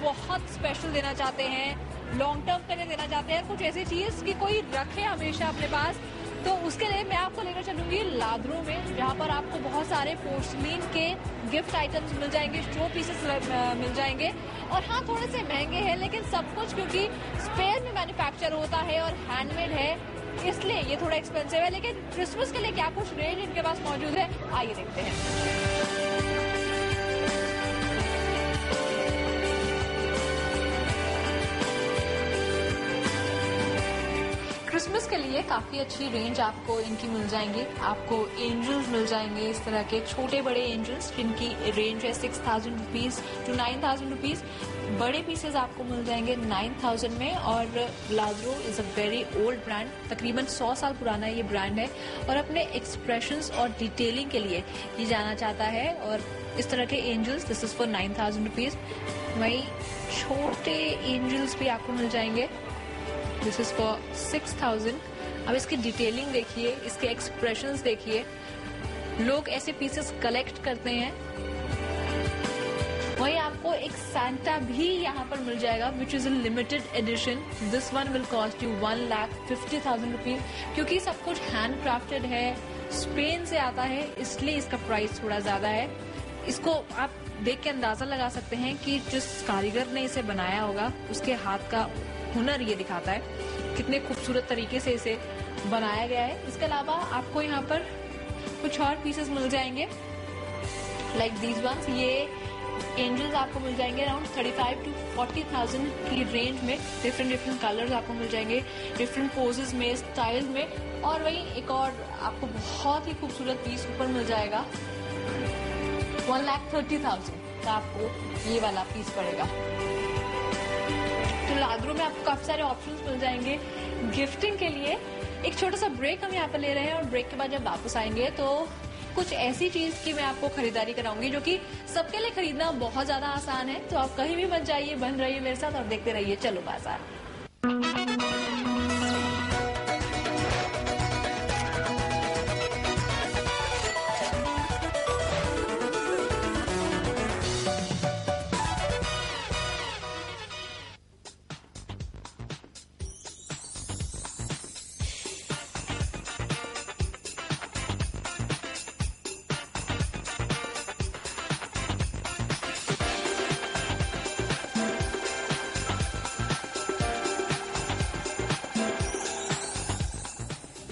बहुत स्पेशल देना चाहते हैं, लॉन्ग टर्म के लिए देना चाहते हैं, कुछ ऐसी चीज कि कोई रखे हमेशा अपने पास, तो उसके लिए मैं आपको लेकर चलूंगी लादरो में, जहाँ पर आपको बहुत सारे पोर्सलिन के गिफ्ट आइटम्स मिल जाएंगे, शो पीसेस मिल जाएंगे। और हाँ, थोड़े से महंगे हैं, लेकिन सब कुछ क्योंकि स्पेन में मैन्युफैक्चर होता है और हैंडमेड है, इसलिए ये थोड़ा एक्सपेंसिव है। लेकिन क्रिसमस के लिए क्या कुछ रेंज इनके पास मौजूद है, आइए देखते हैं। क्रिसमस के लिए काफी अच्छी रेंज आपको इनकी मिल जाएंगी। आपको एंजल्स मिल जाएंगे, इस तरह के छोटे बड़े एंजल्स जिनकी रेंज है 6,000 रुपीज टू 9,000 रुपीज। बड़े पीसेस आपको मिल जाएंगे 9,000 में। और Lladro is a very old brand, तकरीबन 100 साल पुराना ये ब्रांड है और अपने एक्सप्रेशंस और डिटेलिंग के लिए ये जाना चाहता है। और इस तरह के angels, this is for 9,000 rupees. वहीं छोटे एंजल्स भी आपको मिल जाएंगे, दिस इज फॉर 6,000। अब इसकी डिटेलिंग देखिए, इसके एक्सप्रेशंस देखिए, लोग ऐसे पीसेस कलेक्ट करते हैं। वहीं आपको एक सैंटा भी यहाँ पर मिल जाएगा, which is a limited edition. This one will cost you 1,50,000 rupees. क्योंकि सब कुछ हैंड क्राफ्टेड है, स्पेन से आता है, इसलिए इसका प्राइस थोड़ा ज्यादा है। इसको आप देख के अंदाजा लगा सकते हैं कि जिस कारीगर ने इसे बनाया होगा उसके हाथ का हुनर ये दिखाता है, कितने खूबसूरत तरीके से इसे बनाया गया है। इसके अलावा आपको यहाँ पर कुछ और पीसेस मिल जाएंगे, लाइक दीज वंस। ये एंजल्स आपको मिल जाएंगे अराउंड 35,000 to 40,000 की रेंज में। डिफरेंट कलर्स आपको मिल जाएंगे, डिफरेंट पोजेस में, स्टाइल में। और वहीं एक और आपको बहुत ही खूबसूरत पीस ऊपर मिल जाएगा, 1,30,000 का आपको ये वाला पीस पड़ेगा। तो लादरो में आपको काफी सारे ऑप्शंस मिल जाएंगे गिफ्टिंग के लिए। एक छोटा सा ब्रेक हम यहाँ पर ले रहे हैं और ब्रेक के बाद जब वापस आएंगे तो कुछ ऐसी चीज की मैं आपको खरीदारी कराऊंगी जो कि सबके लिए खरीदना बहुत ज्यादा आसान है। तो आप कहीं भी मत जाइए, बन रहिए मेरे साथ और देखते रहिए चलो बाजार।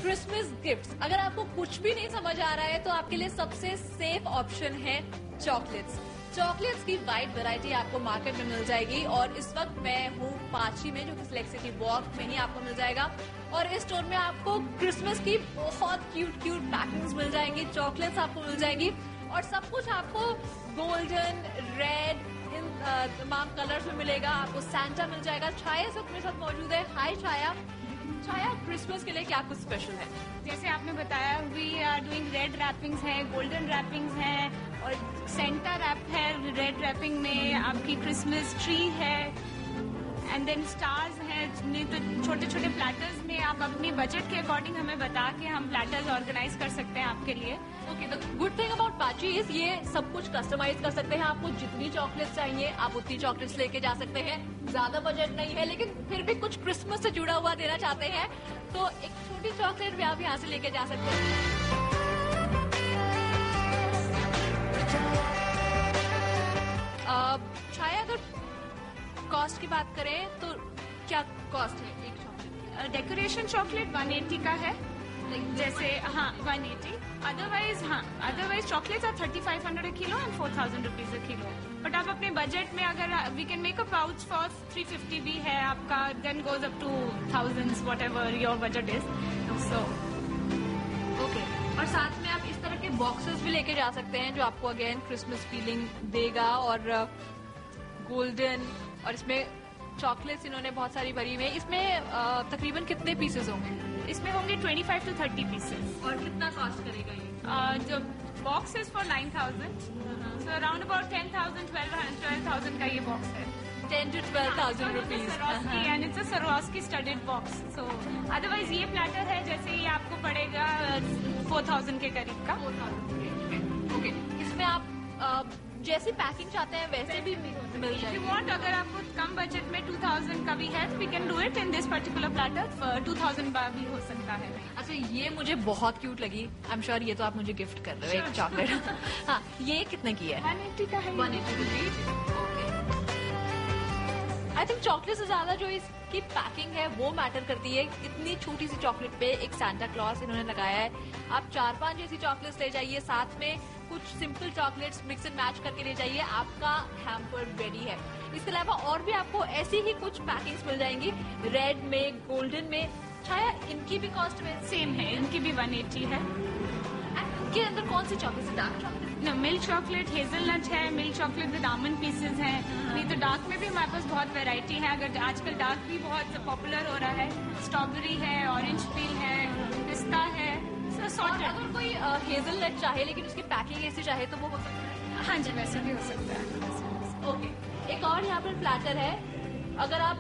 क्रिसमस गिफ्ट्स, अगर आपको कुछ भी नहीं समझ आ रहा है तो आपके लिए सबसे सेफ ऑप्शन है चॉकलेट्स। चॉकलेट्स की वाइड वैरायटी आपको मार्केट में मिल जाएगी और इस वक्त मैं हूँ पाची में, जो कि सिलेक्ट सिटी वॉक में ही आपको मिल जाएगा। और इस स्टोर में आपको क्रिसमस की बहुत क्यूट पैकिंग्स मिल जाएंगी, चॉकलेट्स आपको मिल जाएंगी और सब कुछ आपको गोल्डन, रेड, इन तमाम कलर्स में मिलेगा। आपको सैंटा मिल जाएगा। छाया इस वक्त मेरे साथ मौजूद है। हाय छाया। छाया, क्रिसमस के लिए क्या कुछ स्पेशल है? जैसे आपने बताया, वी आर डूइंग रेड रैपिंग्स हैं, गोल्डन रैपिंग्स हैं और सेंटा रैप है रेड रैपिंग में। आपकी क्रिसमस ट्री है एंड देन स्टार्स हैं। तो छोटे छोटे प्लेटर्स में आप अपनी बजट के अकॉर्डिंग हमें बता के हम प्लेटर्स ऑर्गेनाइज कर सकते हैं आपके लिए। Okay, the good thing about पाची इज ये सब कुछ कस्टमाइज कर सकते हैं। आपको जितनी चॉकलेट्स चाहिए आप उतनी चॉकलेट्स लेके जा सकते हैं। ज्यादा बजट नहीं है लेकिन फिर भी कुछ क्रिसमस से जुड़ा हुआ देना चाहते हैं तो एक छोटी चॉकलेट भी आप यहाँ से लेके जा सकते हैं। छाया, अगर कॉस्ट की बात करें तो क्या कॉस्ट है एक चॉकलेट? डेकोरेशन चॉकलेट 180 का है, जैसे हाँ 180। Otherwise chocolates are 3,500 a kilo and 4,000 rupees a kilo। But आप अपने बजट में अगर we can make a pouch for 350 भी है आपका, then goes up to thousands, whatever your budget is. So okay, और साथ में आप इस तरह के बॉक्सेस भी लेके जा सकते हैं जो आपको अगेन क्रिसमस फीलिंग देगा। और गोल्डन, और इसमें चॉकलेट्स इन्होंने बहुत सारी भरी हुई है। इसमें तकरीबन कितने पीसेस होंगे? इसमें होंगे 25 to 30 पीसेस। और कितना कॉस्ट करेगा ये? जो box is for 9,000, so around about 10,000, 12,000 का ये बॉक्स है। 10 to 12,000 rupees and it's a Swarovski studied box. So otherwise ये प्लेटर है जैसे ये आपको पड़ेगा 4,000 के करीब का। ओके, इसमें आप जैसी पैकिंग चाहते हैं वैसे भी मिल If जाएगी। you want, अगर आपको कम बजट में 2000 का भी है, तो we can do it in this particular platter. 2000 का भी हो सकता है। अच्छा, ये मुझे बहुत क्यूट लगी। आई एम श्योर ये तो आप मुझे गिफ्ट कर रहे हो एक चॉकलेट। हाँ, ये कितने की है? 180 का है। 180 rupees. Okay. I think chocolate से ज्यादा जो इसकी पैकिंग है वो मैटर करती है। इतनी छोटी सी चॉकलेट पे एक सांता क्लॉज इन्होंने लगाया है। आप 4-5 ऐसी चॉकलेट्स ले जाइए, साथ में कुछ simple chocolates mix and match करके ले जाइए, आपका हैम्पर रेडी है। इसके अलावा और भी आपको ऐसी ही कुछ पैकिंग्स मिल जाएंगी, रेड में, गोल्डन में। छाया, इनकी भी कॉस्ट में सेम है, इनकी भी 180 है। इनके अंदर कौन सी चॉकलेट है? Dark chocolate? Milk chocolate, hazelnut है, milk chocolate with almond pieces है। नहीं तो डार्क में भी हमारे पास बहुत वैरायटी है। अगर आजकल डार्क भी बहुत पॉपुलर हो रहा है, स्ट्रॉबेरी है, ऑरेंज पील है, पिस्ता है, और अगर कोई हेजलनट चाहे लेकिन उसकी पैकिंग ऐसी चाहे तो वो हो सकता है? हाँ जी, वैसे भी हो सकता है। ओके, एक और यहाँ पर प्लेटर है। अगर आप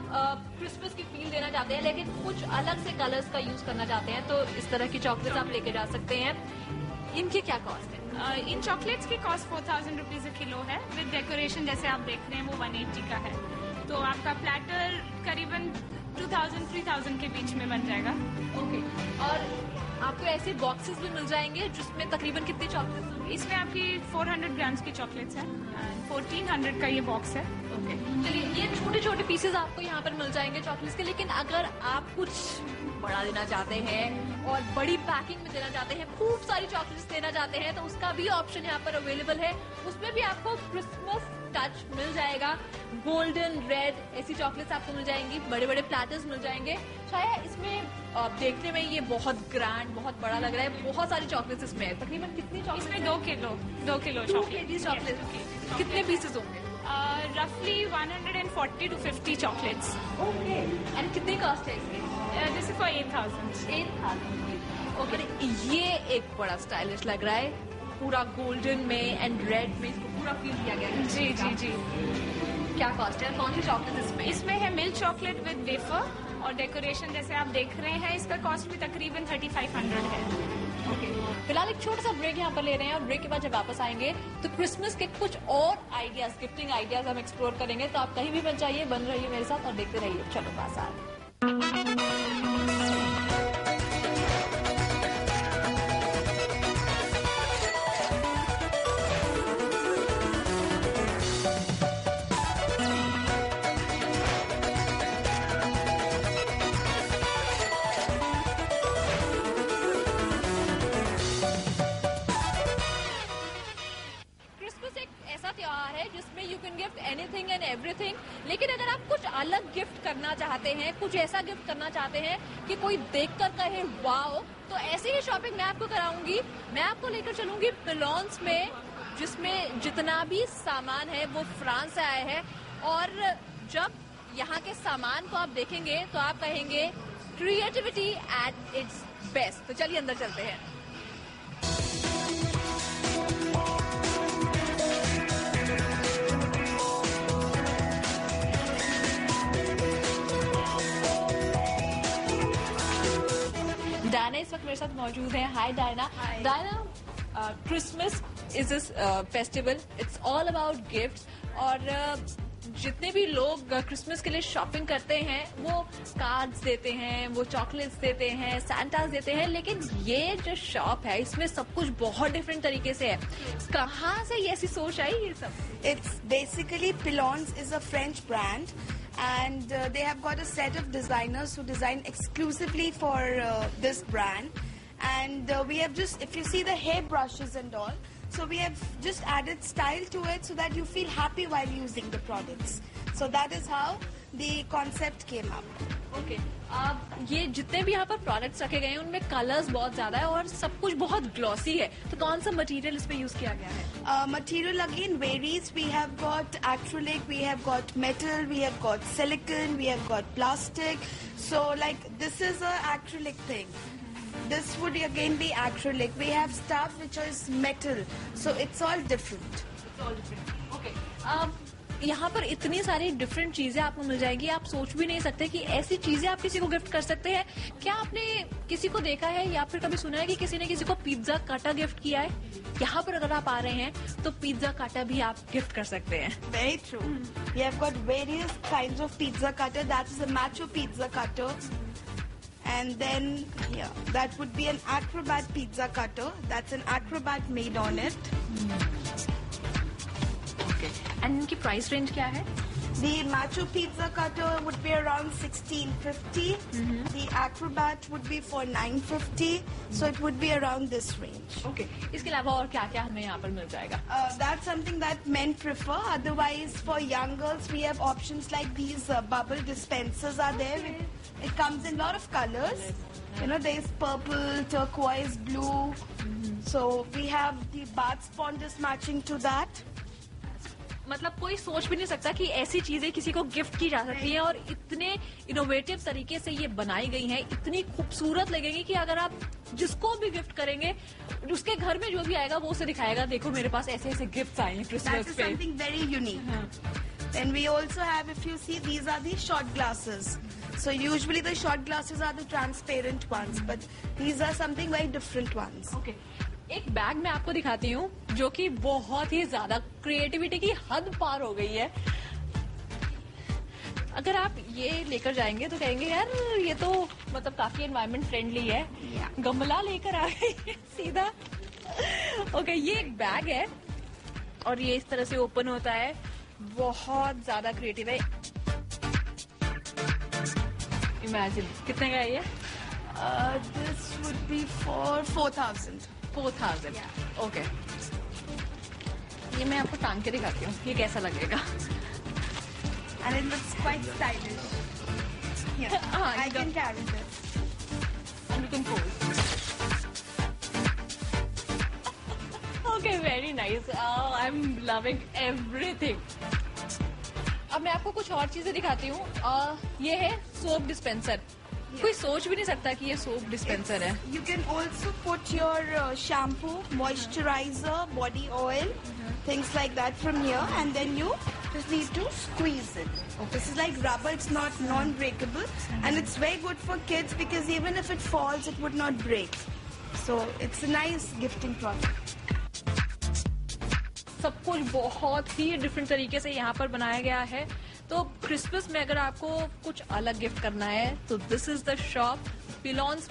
क्रिसमस की फील देना चाहते हैं लेकिन कुछ अलग से कलर्स का यूज करना चाहते हैं तो इस तरह की चॉकलेट्स आप लेके जा सकते हैं। इनकी क्या कॉस्ट है? इन चॉकलेट्स की कॉस्ट 4000 रुपीज a किलो है। विद डेकोरेशन जैसे आप देख रहे हैं वो 180 का है। तो आपका प्लेटर करीबन 2000-3000 के बीच में बन जाएगा। ओके, और आपको ऐसे बॉक्सेस भी मिल जाएंगे जिसमें तकरीबन कितनी चॉकलेट्स होंगी? इसमें आपकी 400 ग्राम्स की चॉकलेट्स है। 1400 का ये बॉक्स है। ओके, चलिए, ये छोटे छोटे पीसेस आपको यहाँ पर मिल जाएंगे चॉकलेट्स के। लेकिन अगर आप कुछ बड़ा देना चाहते हैं और बड़ी पैकिंग में देना चाहते हैं, खूब सारी चॉकलेट्स देना चाहते हैं, तो उसका भी ऑप्शन यहाँ पर अवेलेबल है। उसमें भी आपको क्रिसमस टच मिल जाएगा। गोल्डन, रेड ऐसी चॉकलेट्स आपको मिल जाएंगी, बड़े बड़े प्लेटर्स मिल जाएंगे। शायद इसमें देखने में ये बहुत ग्रैंड, बहुत बड़ा लग रहा है। बहुत सारी चॉकलेट्स इसमें है। तकरीबन कितनी चॉकलेट्स? इसमें 2 किलो चॉकलेट। कितने पीसेस होंगे? रफली 140 to 50 चॉकलेट्स। ओके, एंड कितनी कॉस्ट है इसकी? This is for 8000। 8000। ओके, ये एक बड़ा स्टाइलिश लग रहा है, पूरा गोल्डन में एंड रेड में इसको पूरा फील किया गया है। जी जी जी। क्या कॉस्ट है? कौन सी चॉकलेट इसमें? इसमें है मिल्क चॉकलेट विद वेफर और डेकोरेशन जैसे आप देख रहे हैं। इसका कॉस्ट भी तकरीबन 3500 है। ओके, फिलहाल एक छोटा सा ब्रेक यहाँ पर ले रहे हैं और ब्रेक के बाद जब वापस आएंगे तो क्रिसमस के कुछ और आइडियाज, गिफ्टिंग आइडियाज हम एक्सप्लोर करेंगे। तो आप कहीं भी बन जाइए, बन रहिए मेरे साथ और देखते रहिए चलो बाजार। एनीथिंग एंड एवरीथिंग, लेकिन अगर आप कुछ अलग गिफ्ट करना चाहते हैं, कुछ ऐसा गिफ्ट करना चाहते हैं कि कोई देखकर कहे वाओ, तो ऐसी ही शॉपिंग मैं आपको कराऊंगी। मैं आपको लेकर चलूंगी पिलॉन्स में, जिसमें जितना भी सामान है वो फ्रांस से आया है। और जब यहाँ के सामान को आप देखेंगे तो आप कहेंगे क्रिएटिविटी एट इट्स बेस्ट। तो चलिए अंदर चलते हैं। डायना इस वक्त मेरे साथ मौजूद है। Hi Diana. Diana, Christmas is this festival, it's all about gifts. और जितने भी लोग क्रिसमस के लिए शॉपिंग करते हैं वो कार्ड्स देते हैं, वो चॉकलेट्स देते हैं, सैंटास देते हैं, लेकिन ये जो शॉप है इसमें सब कुछ बहुत डिफरेंट तरीके से है। कहाँ से ये ऐसी सोच आई ये सब? It's basically Pilons is a French brand, and they have got a set of designers who design exclusively for this brand. And we have just, if you see the hair brushes and all, so we have just added style to it so that you feel happy while using the products. So that is how the concept came up. Okay, ये जितने भी यहाँ पर products रखे गए हैं उनमें colours बहुत ज्यादा है और सब कुछ बहुत ग्लॉसी है। तो कौन सा मटेरियल इसमें यूज किया गया है? Material again varies. We have got acrylic, we have got metal, we have got silicone, we have got plastic. So like this is a acrylic thing. This would again be acrylic. We have stuff which is metal. So it's all different. It's all different. Okay. यहाँ पर इतनी सारी different चीजें आपको मिल जाएगी, आप सोच भी नहीं सकते कि ऐसी चीजें आप किसी को गिफ्ट कर सकते हैं। क्या आपने किसी को देखा है या फिर कभी सुना है कि किसी ने किसी को पिज्जा काटा गिफ्ट किया है? यहाँ पर अगर आप आ रहे हैं तो पिज्जा काटा भी आप गिफ्ट कर सकते हैं। Very true. We have got various kinds of pizza cutter. That is a macho pizza cutter. And then, yeah, that would be an acrobat pizza cutter. That's an acrobat made on it. Okay, and इनकी price range क्या है? The macho pizza cutter would be around 1650. The acrobat would be for 950. So it would be around this range. Okay, इसके अलावा और क्या क्या हमें यहाँ पर मिल जाएगा? That's something that men prefer. Otherwise, for young girls, we have options like these bubble dispensers are there. It comes in a lot of colors. You know, there's purple, turquoise, blue. So we have the bath sponges matching to that. मतलब कोई सोच भी नहीं सकता कि ऐसी चीजें किसी को गिफ्ट की जा सकती है और इतने इनोवेटिव तरीके से ये बनाई गई हैं, इतनी खूबसूरत लगेगी कि अगर आप जिसको भी गिफ्ट करेंगे उसके घर में जो भी आएगा वो उसे दिखाएगा, देखो मेरे पास ऐसे ऐसे गिफ्ट्स आए हैं That क्रिसमस is पे। something very unique. Then we also have, if you see, these are the shot glasses. So usually the shot glasses are the transparent ones, but these are something very different ones. Okay, एक bag मैं आपको दिखाती हूँ जो कि बहुत ही ज्यादा creativity की हद पार हो गई है। अगर आप ये लेकर जाएंगे तो कहेंगे यार ये तो मतलब काफी एनवायरनमेंट फ्रेंडली है। गमला लेकर आ गई सीधा। ओके, ये एक बैग है और ये इस तरह से ओपन होता है, बहुत ज्यादा क्रिएटिव है। इमेजिन कितने का है ये? This would be for 4,000. 4000। Okay, ये मैं आपको टांग के दिखाती हूँ ये कैसा लगेगा। And it looks quite stylish. Here, I can carry this. And you can fold. Okay, very nice. Oh, I'm loving everything. अब मैं आपको कुछ और चीजें दिखाती हूँ। ये है सोप डिस्पेंसर। कोई सोच भी नहीं सकता कि ये सोप डिस्पेंसर है। You can also put your shampoo, moisturizer, body oil, things like that from here, and then you just need to squeeze it. This is like rubber, it's not non-breakable, and it's very good for kids because even if it falls, it would not break. So it's a nice gifting product. सब कुछ बहुत ही different तरीके से यहाँ पर बनाया गया है। तो क्रिसमस में अगर आपको कुछ अलग गिफ्ट करना है तो दिस इज द शॉप पिलॉन्स।